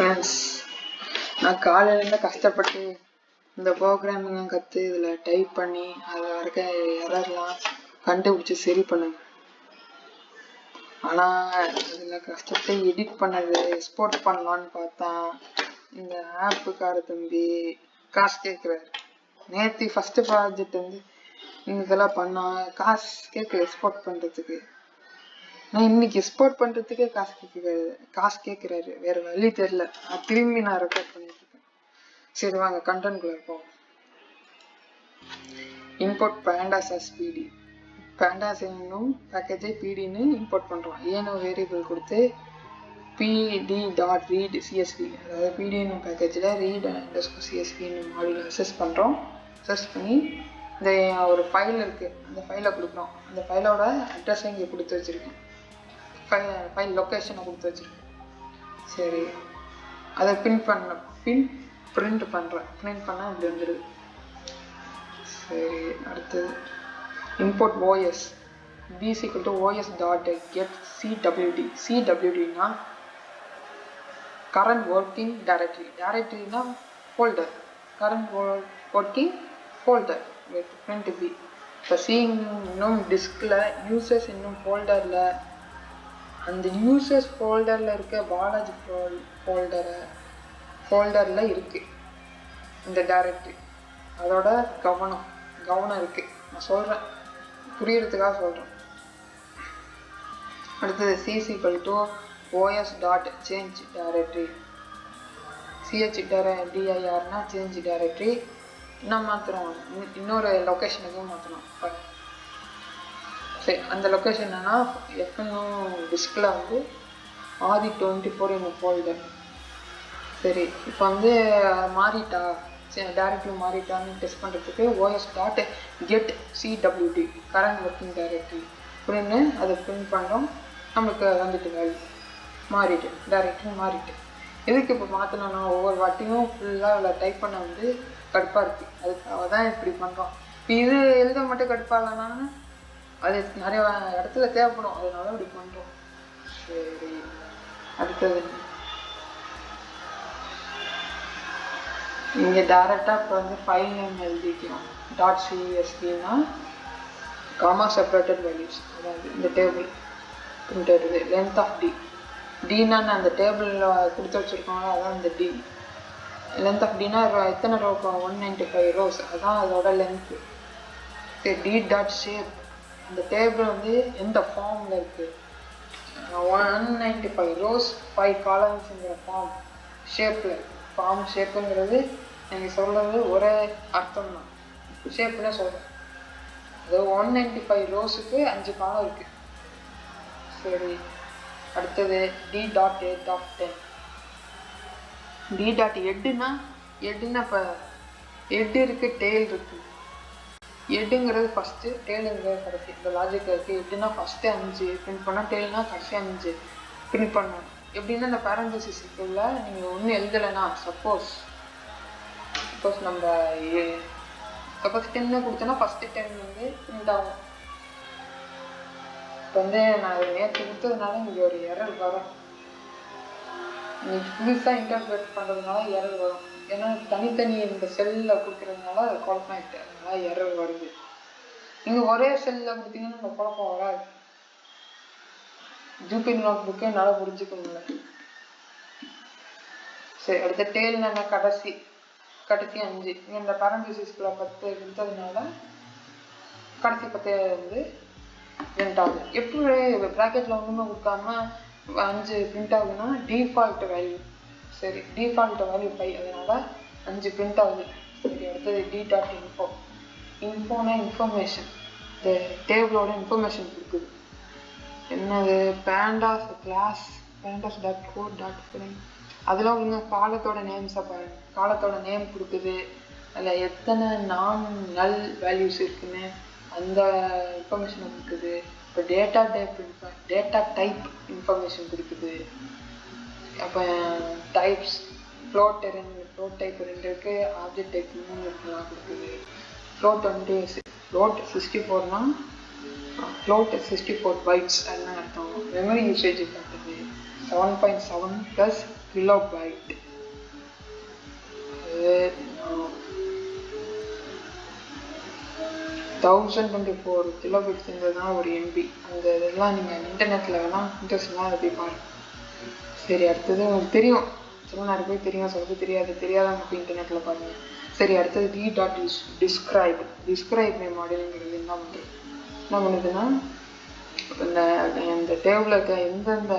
Friends, நான் காலையிலேருந்து கஷ்டப்பட்டு இந்த ப்ரோக்ராமிங்லாம் கற்று இதில் டைப் பண்ணி அதில் இருக்க எரர்லாம் கண்டுபிடிச்சி சரி பண்ணுங்க. ஆனால் இதில் கஷ்டப்பட்டு எடிட் பண்ணது எக்ஸ்போர்ட் பண்ணலான்னு பார்த்தா இந்த ஆப்புக்கார தம்பி காசு கேட்குறாரு. நேற்று ஃபஸ்ட்டு ப்ராஜெக்ட் வந்து இதெல்லாம் பண்ணால் காசு கேட்குற எக்ஸ்போர்ட் பண்ணுறதுக்கு. நான் இன்னைக்கு எக்ஸ்போர்ட் பண்ணுறதுக்கே காசு கேட்குறாரு. வேறு வழி தெரில. திரும்பி நான் ரெக்கார்ட் பண்ணிட்டு இருக்கேன். சரி வாங்க கண்டென்ட்குள்ள இருப்போம். Import pandas as pd. Pandas என்னும் பேக்கேஜை pdன்னு இம்போர்ட் பண்ணுறோம். ஏனோ வேரியபிள் கொடுத்து pd.read csv, அதாவது pd என்னும் பேக்கேஜில் read_csv மாடியூல் அக்சஸ் பண்ணுறோம். அக்சஸ் பண்ணி இந்த ஒரு ஃபைல் இருக்குது, அந்த ஃபைலை கொடுக்குறோம். அந்த ஃபைலோட அட்ரஸை இங்கே கொடுத்து வச்சுருக்கேன். ஃபைல் லொக்கேஷனை கொடுத்து வச்சுருக்கேன். சரி, அதை பிரிண்ட் பண்ணுறேன். பிரிண்ட் பண்ணால் இப்படி வந்துடுது. சரி, அடுத்தது import os b is equal to os.get cwd. cwdனா current working directory. directoryனா folder. current working folder with print b. இப்போ இன்னும் டிஸ்கில் யூசர்ஸ் இன்னும் ஃபோல்டரில் அந்த யூசர்ஸ் ஃபோல்டரில் இருக்க பாலாஜி ஃபோல்டரில் இருக்குது இந்த டைரக்டரி. அதோட கவனம் இருக்குது. நான் சொல்கிறேன், புரியறதுக்காக சொல்கிறேன். அடுத்தது c is equal to os.change directory. chdirனா change directory. இன்னும் மாற்றுறோம், இன்னொரு லொக்கேஷனுக்கும் மாற்றணும். சரி, அந்த லொக்கேஷன் என்னன்னா எப்பவும் டிஸ்கில் வந்து Aadi24 என்னும் ஃபோல்டர். சரி, இப்போ வந்து மாறிட்டா டைரக்டரி மாறிட்டான்னு டெஸ்ட் பண்ணுறதுக்கு os.get cwd current working directory அப்படின்னு அதை பிரிண்ட் பண்ணுறோம். நம்மளுக்கு வந்துட்டு வேல்யூ மாறிட்டு டைரக்டரி மாறிட்டு. எதுக்கு இப்போ மாற்றணும்னா ஒவ்வொரு வாட்டியும் ஃபுல்லாக அதில் டைப் பண்ண வந்து கடுப்பாக இருக்குது. அதுக்காக தான் இப்படி பண்ணுறோம். இப்போ இது எழுத மட்டும் கடுப்பாக இல்லைன்னா அது நிறைய இடத்துல தேவைப்படும், அதனால இப்படி பண்ணுறோம். சரி, அடுத்தது இங்கே டேரெக்டாக இப்போ வந்து ஃபைல் நேம் எழுதிக்கிறோம். .csvனா காமா செப்பரேட்டட் வேல்யூஸ், அதாவது இந்த டேபிள் பிரிண்ட் ஆகிடுது. லென்த் ஆஃப் டினா அந்த டேபிளில் கொடுத்து வச்சுருக்கோங்களா, அதான் இந்த டி. லென்த் ஆஃப் டினா எத்தனை ரோ? 195 ரோஸ், அதுதான் அதோட லென்த்து. சரி, d.shape இந்த டேபிள் வந்து எந்த ஃபார்மில் இருக்குது? 195 ரோஸ் 5 காலம்ஸுங்கிற ஷேப்பில். ஃபார்ம் ஷேப்புங்கிறது நீங்கள் சொல்கிறது ஒரே அர்த்தம் தான். ஷேப்புன்னு சொல்கிறேன். அது 195 ரோஸுக்கு 5 காலம் இருக்குது. சரி, அடுத்தது d.8 d.headனா இப்போ ஹெட் இருக்குது, டெய்ல் இருக்குது. ஹெட்டுங்கிறது ஃபஸ்ட்டு, டெய்லுங்கிறது கடைசி. இந்த லாஜிக் இருக்குது. ஹெட்டுனா ஃபஸ்ட்டு 5 பிரிண்ட் பண்ணால், டெய்ல்னா கடைசி 5 பிரிண்ட் பண்ணணும். எப்படின்னா இந்த பேரந்தசிஸ் இருக்குல்ல, நீங்கள் ஒன்றும் எழுதலைன்னா சப்போஸ் நம்ம 10 கொடுத்தோன்னா ஃபஸ்ட்டு 10 வந்து பிரிண்ட் ஆகும். இப்போ வந்து நான் நேற்று கொடுத்ததுனால இங்கே ஒரு எரர் வரும். இன்னைக்கு புதுசாக இன்டர்பிரேட் பண்ணுறதுனால எரர் வரும். ஏன்னா தனித்தனி இந்த செல்லில் கொடுக்குறதுனால அது குழப்பம் ஆகிட்டு, அதனால எரர் வருது. நீங்கள் ஒரே செல்லில் கொடுத்தீங்கன்னா இந்த குழப்பம் வராது. ஜூபிட்டர் நோட் புக்கே என்னால் புரிஞ்சுக்க முடியல. சரி, அடுத்த டெய்ல்னா கடைசி 5. இந்த பேரந்தசிஸ்குள்ள 10 கொடுத்ததுனால கடைசி 10 வந்து பிரிண்ட் ஆகுது. எப்படி ப்ராக்கெட்டில் ஒன்றுமே கொடுக்காம 5 பிரிண்ட் ஆகுதுன்னா டிஃபால்ட் வேல்யூ. சரி, டிஃபால்ட் வேல்யூ 5, அதனால 5 பிரிண்ட் ஆகுது. சரி, அடுத்தது d.info. இன்ஃபோனா இன்ஃபர்மேஷன், இந்த டேபிளோட இன்ஃபர்மேஷன் கொடுக்குது. என்னது? பேண்டாஸ் கிளாஸ் pandas.code.frame. அதெல்லாம் ஒழுங்க காலத்தோட நேம்ஸை பாருங்க. காலத்தோட நேம் கொடுக்குது. அதில் எத்தனை நல் வேல்யூஸ் இருக்குன்னு அந்த இன்ஃபர்மேஷனை கொடுக்குது. இப்போ டேட்டா டைப் இன்ஃபர்மேஷன் கொடுக்குது. அப்போ டைப்ஸ் ஃப்ளோட் டைப் 2 இருக்குது, ஆப்ஜெக்ட் டைப் 3 இருக்குலாம் கொடுக்குது. ஃப்ளோட் 64னா ஃப்ளோட் 64 பைட்ஸ் அப்படின்னு அர்த்தம். மெமரி யூசேஜ் காட்டுது. 7.7 plus kilobyte. 1024 கிலோபைட்ஸ் இருந்ததுதான் ஒரு எம்பி. அந்த இதெல்லாம் நீங்கள் இன்டர்நெட்டில் வேணால் இன்ட்ரெஸ்ட்லாம் அதை போய் பாருங்கள். சரி, அடுத்தது உங்களுக்கு தெரியும், சில நிறைய பேர் தெரியும், சில பேர் தெரியாதவங்க போய் இன்டர்நெட்டில் பாருங்கள். சரி, அடுத்தது டிஸ்கிரைப் மை மாடலுங்கிறது என்ன பண்ணுதுன்னா, இந்த டேபிளில் இருக்க எந்தெந்த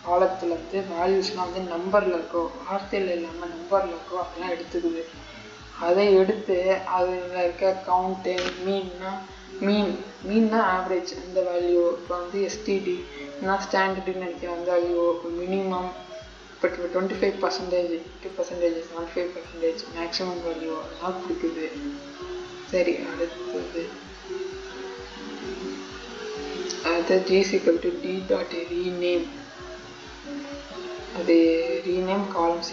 காலத்தில் வந்து வேல்யூஸ்லாம் வந்து நம்பரில் இருக்கோ, வார்த்தையில் இல்லாமல் நம்பரில் இருக்கோ அதெல்லாம் எடுத்துக்குது. அதை எடுத்து அதில் இருக்க கவுண்ட்டு, மீன்னா ஆவரேஜ் அந்த வேல்யூ, இப்போ வந்து எஸ்டிடினா ஸ்டாண்டர்டுன்னு நினைக்கிறேன் அந்த வேல்யூ, இப்போ மினிமம் இப்போ 25%, 2%, 75% மேக்ஸிமம் வேல்யூ அதெல்லாம் கொடுக்குது. சரி, அடுத்தது g=d.rename. அது ரீநேம் காலம் =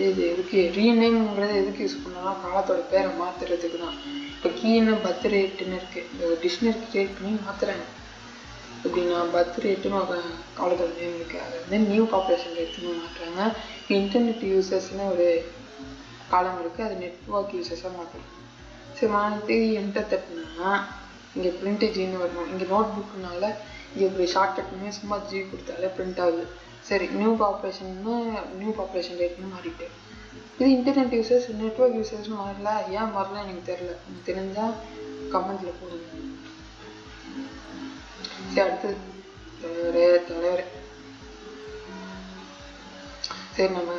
இது எதுக்கு ரீநேம்ங்கிறது எதுக்கு யூஸ் பண்ணலாம்? காலத்தோட பேரை மாற்றுறதுக்கு தான். இப்போ கீன்னு பர்த் ரேட்டுன்னு இருக்குது, டிக்ஷனரி கிரியேட் பண்ணி மாற்றுறாங்க. எப்படின்னா பர்த் ரேட்டுன்னு ஒரு காலத்தோட நேம் இருக்குது, அதை வந்து நியூ பாப்புலேஷன் ரேட்டுன்னு மாற்றுறாங்க. இப்போ இன்டர்நெட் யூசர்ஸ்னு ஒரு காலம் இருக்குது, அது நெட்ஒர்க் யூசர்ஸாக மாற்றுறாங்க. சரி, மாற்றி என்டர் தட்டினா இங்கே பிரிண்ட் ஜின்னு வரணும். இங்கே நோட் புக்குனால இங்கே இப்படி ஷார்ட்கட் பண்ணி சும்மா ஜி கொடுத்தாலே பிரிண்ட் ஆகுது. சரி, நியூ பாப்புலேஷன் ரேட்னு மாறிட்டு, இது இன்டர்நெட் யூசர்ஸ் நெட்ஒர்க் யூசர்ஸ்னு மாறல. ஏன் மாறல எனக்கு தெரியல, எனக்கு தெரிஞ்சால் கமெண்ட்டில் போடுங்க. சரி, அடுத்து தலைவர். சரி, நம்ம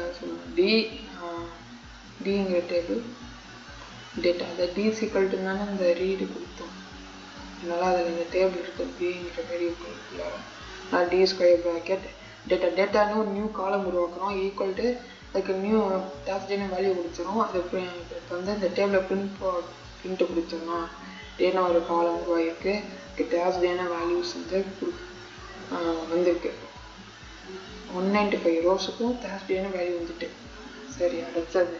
டிங்கிற டேபிள் டேட்டா, அதை d= தானே இந்த ரீடு கொடுத்தோம், அதனால் அதில் இந்த டேபிள் இருக்குது டிங்கிற வேரியபிள். நான் d² ப்ராக்கெட் டேட்டான்னு ஒரு நியூ காலம் உருவாக்குறோம், ஈக்குவல் டு அதுக்கு நியூ டேஸ்டேன்னு வேல்யூ கொடுத்துரும். அது இப்போ வந்து இந்த டேபிளை பிரிண்ட் கொடுத்துருமா, டேனா ஒரு காலம் உருவாகிருக்கு, டேஸ்டேன வேல்யூஸ் வந்து வந்திருக்கு. 195 ரோஸுக்கும் டேஸ்டேன்னு வேல்யூ வந்துட்டு. சரி, அடுத்தது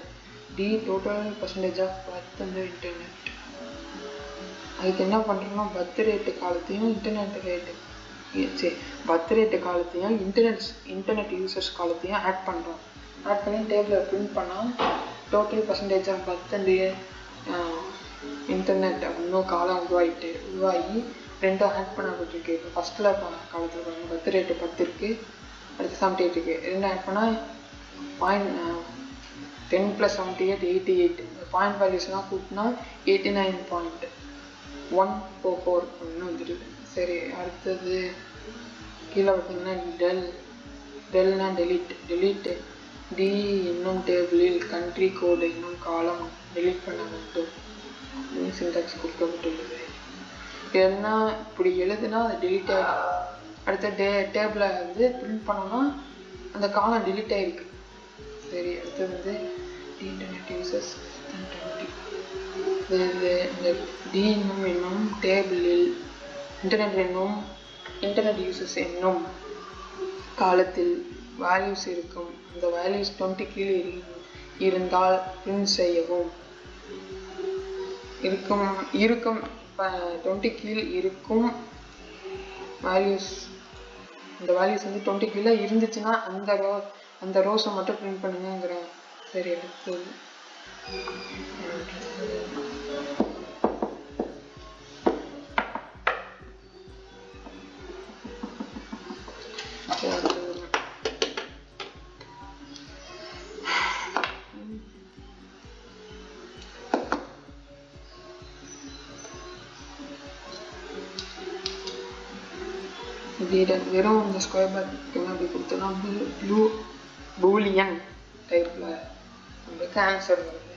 total percentage of birth in the internet. அதுக்கு என்ன பண்ணுறோம்னா பர்த் ரேட்டு காலத்தையும் பர்த் ரேட்டு காலத்தையும் இன்டர்நெட் யூசர்ஸ் காலத்தையும் ஆட் பண்ணுறோம். ஆட் பண்ணி டேபிளில் பிரிண்ட் பண்ணால் total percentage of birth and internet அப்படின்னு காலம் உருவாகி ரெண்டும் ஆட் பண்ணப்பட்டிருக்கு. இப்போ ஃபஸ்ட்டில் காலத்தில் பாருங்கள், பர்த் ரேட்டு 10 இருக்குது, அடுத்து 78 இருக்குது. ரெண்டும் ஆட் பண்ணால் 10 + 78 88. பாயிண்ட் வேல்யூஸ்லாம் கூட்டினா 89.144 அப்படின்னு வந்துடுது. சரி, அடுத்தது கீழே பார்த்தீங்கன்னா டெல்னா டெலீட் டி என்னும் டேபிளில் கண்ட்ரி கோடு என்னும் காலம் டெலீட் பண்ண வேண்டும் அப்படின்னு சின்டாக்ஸ் கொடுக்கப்பட்டுள்ளது. எதுனா இப்படி எழுதுனா அது டெலீட் ஆகிடும். அடுத்த டேபிளை வந்து பிரிண்ட் பண்ணோம்னா அந்த காலம் டெலீட் ஆகிருக்கு. சரி, அடுத்தது வந்து இன்டர்நெட் யூசர்ஸ் இந்த டி என்னும் டேபிளில் இன்டர்நெட் யூசர்ஸ் என்னும் காலத்தில் வேல்யூஸ் இருக்கும். அந்த வேல்யூஸ் 20 கீழே இருந்தால் பிரிண்ட் செய்யவும். இருக்கும் 20 கீழ் இருக்கும் வேல்யூஸ், இந்த வேல்யூஸ் வந்து 20 கீழே இருந்துச்சுன்னா அந்த ரோஸை மட்டும் பிரிண்ட் பண்ணுங்கிறேன். சரி, அடுத்தது வெறும் இந்த ஸ்கொயர் பிராக்கெட் அப்படி கொடுத்தோம்னா பூலியன் டைப்பில் நம்மளுக்கு ஆன்சர் வருது.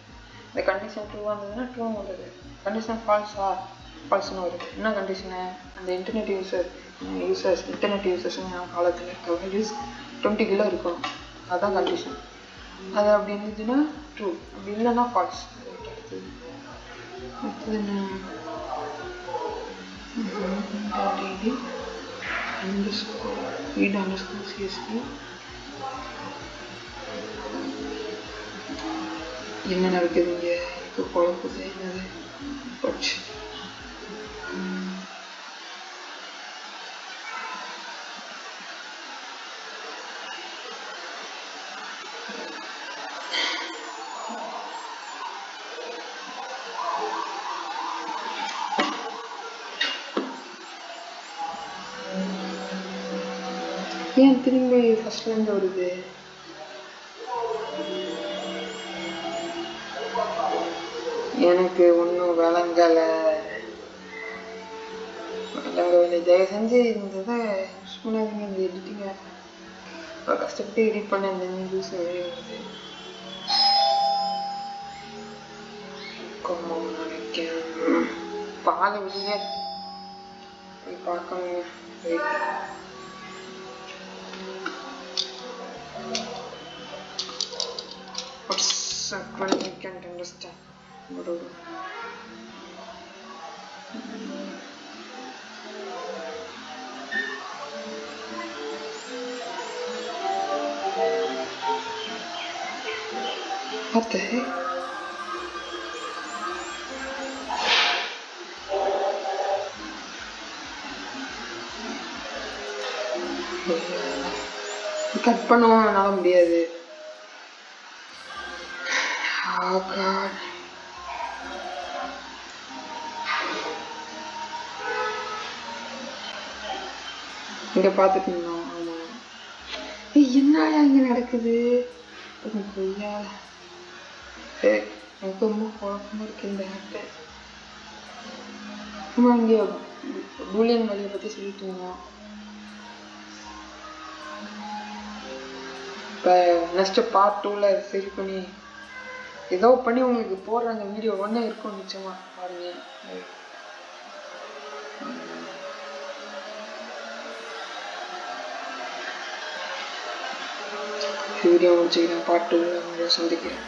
இந்த கண்டிஷன் ட்ரூவாக இருந்ததுன்னா ட்ரூ வருது, கண்டிஷன் ஃபால்ஸ்னு வருது. என்ன கண்டிஷனு? அந்த இன்டர்நெட் யூசர்ஸ் காலத்தில் இருக்க வேல்யூஸ் 20 கிலோ இருக்கணும், அதுதான் கண்டிஷன். அது அப்படி இருந்துச்சுன்னா ட்ரூ, அப்படி இல்லைன்னா ஃபால்ஸ். அடுத்தது _CSV என்ன நடக்குது இங்கே? இப்போ குழப்பது என்னது போச்சு. ஏன் திரும்பி ஃபர்ஸ்ட்லேருந்து வருது? எனக்கு ஒன்றும் விளங்கலை. தயவு செஞ்சு இந்த இதை யூஸ் பண்ணாதீங்க. இந்த எடிட்டிங்க கஷ்டப்பட்டு எடிட் பண்ண இந்த நியூஸ் வருது. நினைக்கிறேன் பாலை வெளியே போய் பார்க்கணும். Actually, I can't understand. What the heck? Cut பண்ணவும் என்னால் முடியாது. Oh God. இங்க பார்த்துட்டு இருந்தோம். ஆமாம். என்னடா இங்கே நடக்குது? கொய்யா எனக்கு ரொம்ப குழப்பமா இருக்கு இந்த ஆட்டை. ஆமாம், இங்கே பூலியன் வேலையை பற்றி சொல்லிட்டு இருந்தோம். இப்போ நெக்ஸ்ட்டு பார்ட் 2ல் சரி பண்ணி ஏதோ பண்ணி உங்களுக்கு போடுறாங்க. வீடியோ ஒன்றே இருக்கும் நிச்சயமா பாருங்க. வீடியோ முடிச்சுக்கிறேன். பார்ட் 2ல் உங்களை சந்திக்கிறேன்.